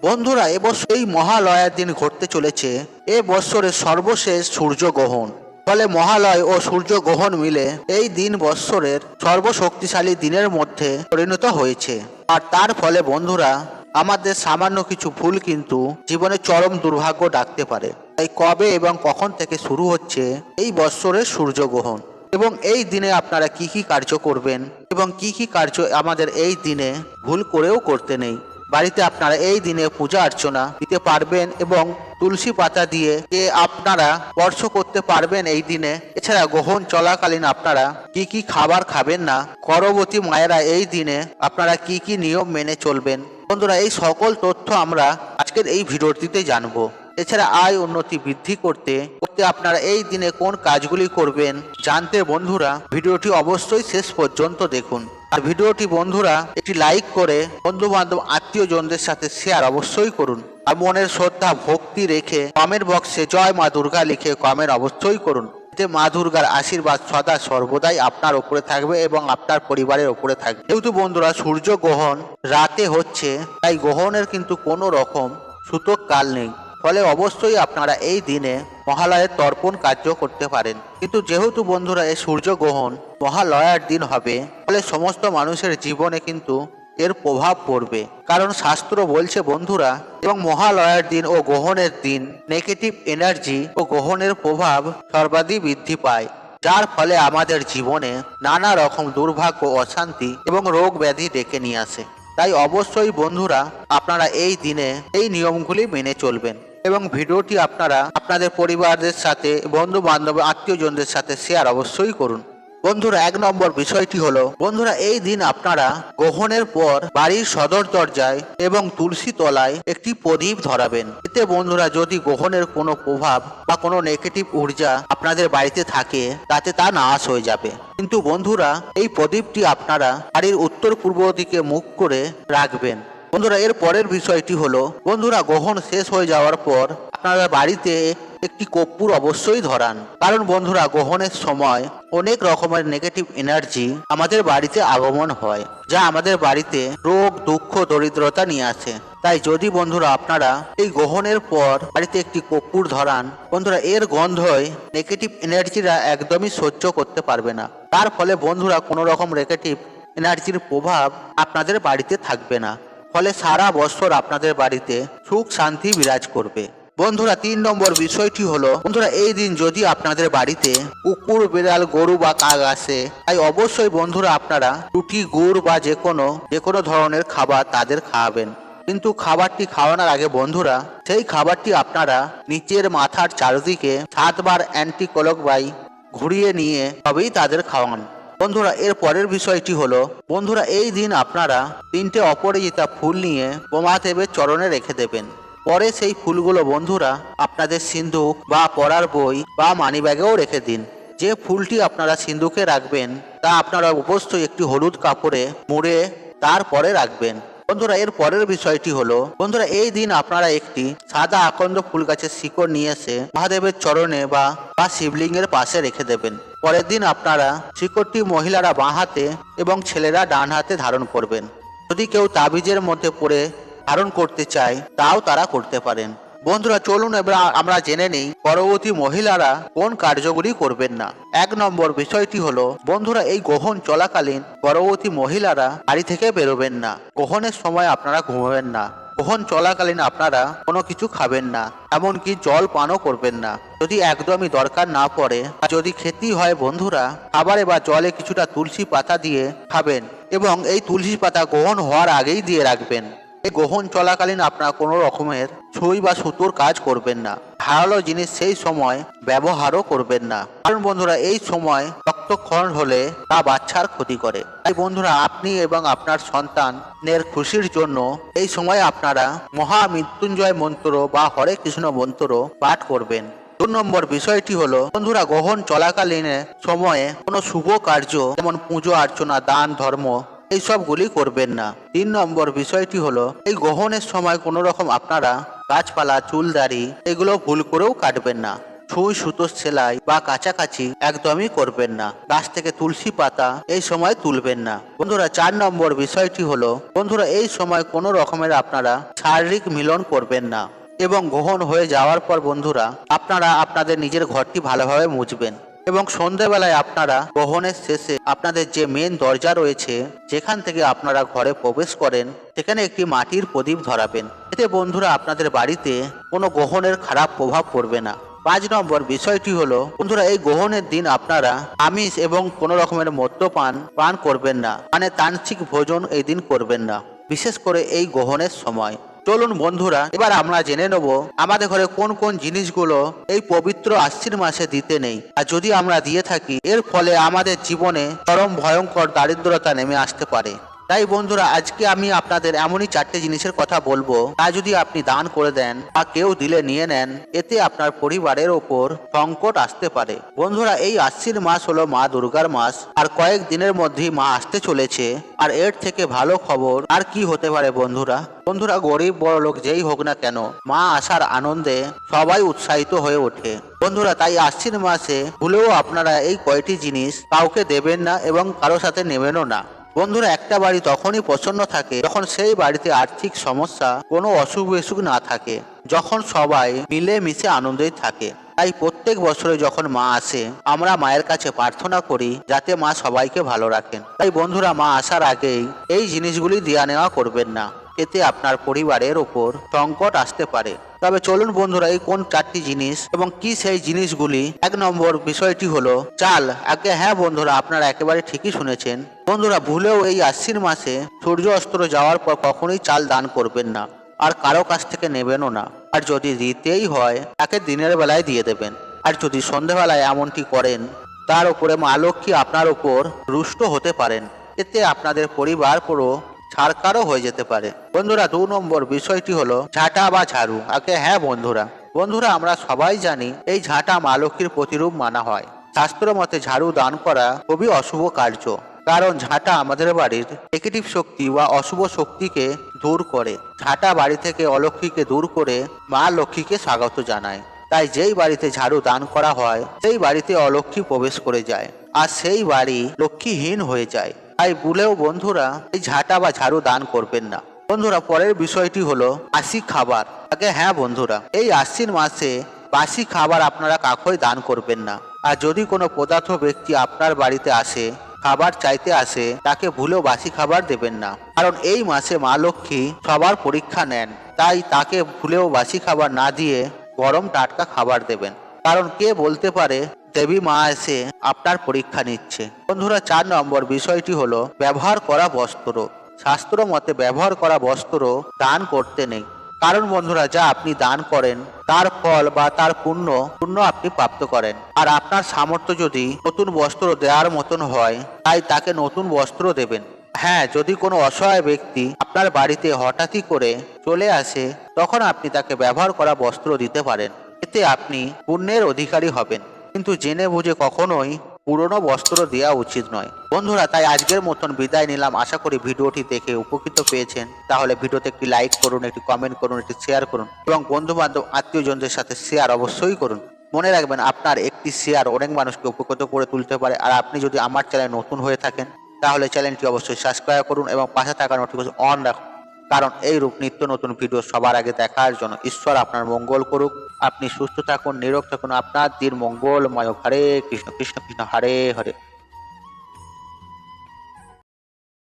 বন্ধুরা, এবছর এই মহালয়ার দিন ঘটতে চলেছে এ বৎসরের সর্বশেষ সূর্যগ্রহণ। ফলে মহালয় ও সূর্যগ্রহণ মিলে এই দিন বৎসরের সর্বশক্তিশালী দিনের মধ্যে পরিণত হয়েছে। আর তার ফলে বন্ধুরা, আমাদের সামান্য কিছু ভুল কিন্তু জীবনে চরম দুর্ভাগ্য ডাকতে পারে। তাই কবে এবং কখন থেকে শুরু হচ্ছে এই বৎসরের সূর্যগ্রহণ এবং এই দিনে আপনারা কি কি কার্য করবেন এবং কি কি কার্য আমাদের এই দিনে ভুল করেও করতে নেই। বাড়িতে আপনারা এই দিনে পূজা অর্চনা দিতে পারবেন এবং তুলসী পাতা দিয়ে আপনারা স্পর্শ করতে পারবেন এই দিনে। এছাড়া গ্রহণ চলাকালীন আপনারা কি কি খাবার খাবেন না, গর্ভবতী মায়েরা এই দিনে আপনারা কি কি নিয়ম মেনে চলবেন। বন্ধুরা, এই সকল তথ্য আমরা আজকের এই ভিডিওটিতে জানবো। এছাড়া আয় উন্নতি বৃদ্ধি করতে আপনারা এই দিনে কোন কাজগুলি করবেন জানতে বন্ধুরা ভিডিওটি অবশ্যই শেষ পর্যন্ত দেখুন। আর ভিডিওটি বন্ধুরা একটি লাইক করে বন্ধু বান্ধব আত্মীয়জনদের সাথে শেয়ার অবশ্যই করুন। আর মনের শ্রদ্ধা ভক্তি রেখে কমেন্ট বক্সে জয় মা দুর্গা লিখে কমেন্ট অবশ্যই করুন। এতে মা দুর্গার আশীর্বাদ সদা সর্বদাই আপনার উপরে থাকবে এবং আপনার পরিবারের উপরে থাকবে। যেহেতু বন্ধুরা সূর্যগ্রহণ রাতে হচ্ছে, তাই গ্রহণের কিন্তু কোনো রকম সূতক কাল নেই। ফলে অবশ্যই আপনারা এই দিনে মহালয়ের তর্পণ কার্য করতে পারেন। কিন্তু যেহেতু বন্ধুরা এই সূর্যগ্রহণ মহালয়ার দিন হবে, ফলে সমস্ত মানুষের জীবনে কিন্তু এর প্রভাব পড়বে। কারণ শাস্ত্র বলছে বন্ধুরা, এবং মহালয়ার দিন ও গ্রহণের দিন নেগেটিভ এনার্জি ও গ্রহণের প্রভাব সর্বাধিক বৃদ্ধি পায়, যার ফলে আমাদের জীবনে নানা রকম দুর্ভাগ্য, অশান্তি এবং রোগ ব্যাধি ডেকে নিয়ে আসে। তাই অবশ্যই বন্ধুরা আপনারা এই দিনে এই নিয়মগুলি মেনে চলবেন এবং ভিডিওটি আপনারা আপনাদের পরিবারদের সাথে, বন্ধু বান্ধব, আত্মীয়জনদের সাথে শেয়ার অবশ্যই করুন। বন্ধুরা, 1 নম্বর বিষয়টি হলো বন্ধুরা, এই দিন আপনারা গ্রহণের পর বাড়ির সদর দরজায় এবং তুলসী তলায় একটি প্রদীপ ধরাবেন। এতে বন্ধুরা যদি গ্রহণের কোনো প্রভাব বা কোনো নেগেটিভ ঊর্জা আপনাদের বাড়িতে থাকে, তাতে তা নাশ হয়ে যাবে। কিন্তু বন্ধুরা এই প্রদীপটি আপনারা বাড়ির উত্তর পূর্ব দিকে মুখ করে রাখবেন। বন্ধুরা, এর পরের বিষয়টি হলো বন্ধুরা, গ্রহণ শেষ হয়ে যাওয়ার পর আপনারা বাড়িতে একটি কর্পূর অবশ্যই ধরান। কারণ বন্ধুরা গ্রহণের সময় অনেক রকমের নেগেটিভ এনার্জি আমাদের বাড়িতে আগমন হয়, যা আমাদের বাড়িতে রোগ, দুঃখ, দরিদ্রতা নিয়ে আসে। তাই যদি বন্ধুরা আপনারা এই গ্রহণের পর বাড়িতে একটি কর্পূর ধরান, বন্ধুরা এর গন্ধই নেগেটিভ এনার্জিরা একদমই সহ্য করতে পারবে না। তার ফলে বন্ধুরা কোনো রকম নেগেটিভ এনার্জির প্রভাব আপনাদের বাড়িতে থাকবে না। ফলে সারা বছর আপনাদের বাড়িতে সুখ শান্তি বিরাজ করবে। বন্ধুরা 3 নম্বর বিষয়টি হলো বন্ধুরা, এই দিন যদি আপনাদের বাড়িতে কুকুর, বিড়াল, গরু বা কাক আসে, তাই অবশ্যই বন্ধুরা আপনারা রুটি, গুড় বা যে কোনো ধরনের খাবার তাদের খাওয়াবেন। কিন্তু খাবারটি খাওয়ানোর আগে বন্ধুরা সেই খাবারটি আপনারা নিচের মাথার চারিদিকে 7 বার অ্যান্টি ক্লকওয়াইজ ঘুরিয়ে নিয়ে তবেই তাদের খাওয়ান। বন্ধুরা এর পরের বিষয়টি হলো বন্ধুরা, এই দিন আপনারা 3টে অপরাজিতা ফুল নিয়ে মহাদেবের চরণে রেখে দেবেন। পরে সেই ফুলগুলো বন্ধুরা আপনাদের সিন্ধুক বা পড়ার বই বা মানিব্যাগেও রেখে দিন। যে ফুলটি আপনারা সিন্ধুকে রাখবেন তা আপনারা অবশ্যই একটি হলুদ কাপড়ে মুড়ে তারপরে রাখবেন। বন্ধুরা এর পরের বিষয়টি হলো বন্ধুরা, এই দিন আপনারা একটি সাদা আকন্দ ফুল গাছের শিকড় নিয়ে এসে মহাদেবের চরণে বা শিবলিঙ্গের পাশে রেখে দেবেন। পরের দিন আপনারা শিকড়টি মহিলারা বাঁ হাতে এবং ছেলেরা ডান হাতে ধারণ করবেন। যদি কেউ তাবিজের মধ্যে পড়ে ধারণ করতে চায়, তাও তারা করতে পারেন। বন্ধুরা চলুন এবার আমরা জেনে নেই গর্ভবতী মহিলারা কোন কার্যগুলি করবেন না। 1 নম্বর বিষয়টি হলো বন্ধুরা, এই গ্রহণ চলাকালীন গর্ভবতী মহিলারা বাড়ি থেকে বেরোবেন না। গ্রহণের সময় আপনারা ঘুমাবেন না। গ্রহণ চলাকালীন আপনারা কোনো কিছু খাবেন না, এমনকি জল পানও করবেন না। যদি একদমই দরকার না পড়ে, যদি খেতেই হয় বন্ধুরা, খাবারে বা জলে কিছুটা তুলসী পাতা দিয়ে খাবেন এবং এই তুলসী পাতা গ্রহণ হওয়ার আগেই দিয়ে রাখবেন। এই গ্রহণ চলাকালীন আপনারা কোনো রকমের সুই বা সুতোর কাজ করবেন না। ধারালো জিনিস সেই সময় ব্যবহারও করবেন না, কারণ বন্ধুরা এই সময় রক্তক্ষরণ হলে তা বাচ্চার ক্ষতি করে। তাই বন্ধুরা আপনি এবং আপনার সন্তানের খুশির জন্য এই সময় আপনারা মহামৃত্যুঞ্জয় মন্ত্র বা হরে কৃষ্ণ মন্ত্র পাঠ করবেন। 2 নম্বর বিষয়টি হলো বন্ধুরা, গ্রহণ চলাকালীন সময়ে কোনো শুভ কার্য যেমন পুজো অর্চনা, দান, ধর্ম এইসবগুলি করবেন না। 3 নম্বর বিষয়টি হলো এই গ্রহণের সময় কোনো রকম আপনারা গাছপালা, চুলদাড়ি এগুলো ভুল করেও কাটবেন না। সুই সুতোর সেলাই বা কাছাকাছি একদমই করবেন না। গাছ থেকে তুলসী পাতা এই সময় তুলবেন না। বন্ধুরা 4 নম্বর বিষয়টি হলো বন্ধুরা এই সময় কোনো রকমের আপনারা শারীরিক মিলন করবেন না এবং গ্রহণ হয়ে যাওয়ার পর বন্ধুরা আপনারা আপনাদের নিজের ঘরটি ভালোভাবে মুছবেন এবং সন্ধ্যেবেলায় আপনারা গ্রহণের শেষে আপনাদের যে মেন দরজা রয়েছে যেখান থেকে আপনারা ঘরে প্রবেশ করেন সেখানে একটি মাটির প্রদীপ ধরাবেন। এতে বন্ধুরা আপনাদের বাড়িতে কোনো গ্রহণের খারাপ প্রভাব পড়বে না। 5 নম্বর বিষয়টি হলো বন্ধুরা এই গ্রহণের দিন আপনারা আমিষ এবং কোনো রকমের মদ্যপান পান করবেন না, মানে তান্ত্রিক ভোজন এই দিন করবেন না, বিশেষ করে এই গ্রহণের সময়। চলুন বন্ধুরা এবার আমরা জেনে নেব আমাদের ঘরে কোন কোন জিনিসগুলো এই পবিত্র আশ্বিন মাসে দিতে নেই, আর যদি আমরা দিয়ে থাকি এর ফলে আমাদের জীবনে চরম ভয়ঙ্কর দারিদ্রতা নেমে আসতে পারে। তাই বন্ধুরা আজকে আমি আপনাদের এমনই 4টে জিনিসের কথা বলবো, তা যদি আপনি দান করে দেন বা কেউ দিলে নিয়ে নেন, এতে আপনার পরিবারের ওপর সংকট আসতে পারে। বন্ধুরা এই আশ্বিন মাস হলো মা দুর্গার মাস, আর কয়েক দিনের মধ্যেই মা আসতে চলেছে। আর এর থেকে ভালো খবর আর কি হতে পারে বন্ধুরা? বন্ধুরা গরিব বড় লোক যেই হোক না কেন, মা আসার আনন্দে সবাই উৎসাহিত হয়ে ওঠে। বন্ধুরা তাই আশ্বিন মাসে ভুলেও আপনারা এই কয়টি জিনিস কাউকে দেবেন না এবং কারো সাথে নেবেনও না। বন্ধুরা একটা বাড়ি তখনই প্রসন্ন থাকে যখন সেই বাড়িতে আর্থিক সমস্যা কোনো অসুখ বিসুখ না থাকে, যখন সবাই মিলে মিশে আনন্দেই থাকে। তাই প্রত্যেক বছরে যখন মা আসে আমরা মায়ের কাছে প্রার্থনা করি যাতে মা সবাইকে ভালো রাখেন। তাই বন্ধুরা মা আসার আগেই এই জিনিসগুলি দেওয়া নেওয়া করবেন না, এতে আপনার পরিবারের ওপর সংকট আসতে পারে। তবে চলুন বন্ধুরা এই কোন 4টি জিনিস এবং কি সেই জিনিসগুলি। 1 নম্বর বিষয়টি হলো চাল। আগে হ্যাঁ বন্ধুরা আপনারা একেবারে ঠিকই শুনেছেন। বন্ধুরা ভুলেও এই আশ্বিন মাসে সূর্য অস্ত যাওয়ার পর কখনোই চাল দান করবেন না, আর কারো কাছ থেকে নেবেনও না। আর যদি দিতেই হয় তাকে দিনের বেলায় দিয়ে দেবেন। আর যদি সন্ধ্যাবেলায় এমনটি করেন তার উপরে মা লক্ষ্মী আপনার উপর রুষ্ট হতে পারেন, এতে আপনাদের পরিবার পুরো ছাড়কারও হয়ে যেতে পারে। বন্ধুরা 2 নম্বর বিষয়টি হলো ঝাঁটা বা ঝাড়ু। আগে হ্যাঁ বন্ধুরা আমরা সবাই জানি এই ঝাঁটা মা লক্ষ্মীর প্রতিরূপ মানা হয়। শাস্ত্র মতে ঝাড়ু দান করা খুবই অশুভ কার্য, কারণ ঝাঁটা আমাদের বাড়ির নেগেটিভ শক্তি বা অশুভ শক্তিকে দূর করে। ঝাঁটা বাড়ি থেকে অলক্ষ্মীকে দূর করে মা লক্ষ্মীকে স্বাগত জানায়। তাই যেই বাড়িতে ঝাড়ু দান করা হয় সেই বাড়িতে অলক্ষ্মী প্রবেশ করে যায়, আর সেই বাড়ি লক্ষ্মীহীন হয়ে যায়। তাই ভুলেও বন্ধুরা এই ঝাঁটা বা ঝাড়ু দান করবেন না। বন্ধুরা পরের বিষয়টি হলো বাসি খাবার। আগে হ্যাঁ বন্ধুরা এই আশ্বিন মাসে বাসি খাবার আপনারা কাউকেই দান করবেন না। আর যদি কোনো পদার্থ ব্যক্তি আপনার বাড়িতে আসে, খাবার চাইতে আসে, তাকে ভুলেও বাসি খাবার দেবেন না, কারণ এই মাসে মা লক্ষ্মী সবার পরীক্ষা নেন। তাই তাকে ভুলেও বাসি খাবার না দিয়ে গরম টাটকা খাবার দেবেন, কারণ কে বলতে পারে দেবী মা এসে আপনার পরীক্ষা নিচ্ছে। বন্ধুরা 4 নম্বর বিষয়টি হলো ব্যবহার করা বস্ত্র। শাস্ত্র মতে ব্যবহার করা বস্ত্র দান করতে নেই, কারণ বন্ধুরা যা আপনি দান করেন তার ফল বা তার পুণ্য আপনি প্রাপ্ত করেন। আর আপনার সামর্থ্য যদি নতুন বস্ত্র দেওয়ার মতন হয় তাই তাকে নতুন বস্ত্র দেবেন। হ্যাঁ যদি কোনো অসহায় ব্যক্তি আপনার বাড়িতে হঠাৎই করে চলে আসে তখন আপনি তাকে ব্যবহার করা বস্ত্র দিতে পারেন, এতে আপনি পুণ্যের অধিকারী হবেন। কিন্তু জেনে বুঝে কখনোই পুরনো বস্ত্র দেওয়া উচিত নয়। বন্ধুরা তাই আজকের মতন বিদায় নিলাম। আশা করি ভিডিওটি দেখে উপকৃত পেয়েছেন। তাহলে ভিডিওতে একটি লাইক করুন, একটি কমেন্ট করুন, একটি শেয়ার করুন এবং বন্ধু বান্ধব আত্মীয়জনদের সাথে শেয়ার অবশ্যই করুন। মনে রাখবেন আপনার একটি শেয়ার অনেক মানুষকে উপকৃত করে তুলতে পারে। আর আপনি যদি আমার চ্যানেল নতুন হয়ে থাকেন তাহলে চ্যানেলটি অবশ্যই সাবস্ক্রাইব করুন এবং পাশে থাকা নোটিফিকেশন অন রাখুন, কারণ এই রূপ নিত্য নতুন ভিডিও সবার আগে দেখার জন্য। ঈশ্বর আপনার মঙ্গল করুক। আপনি সুস্থ থাকুন, নিরোগ থাকুন। আপনার দিন মঙ্গলময়। হরে কৃষ্ণ কৃষ্ণ কৃষ্ণ হরে হরে।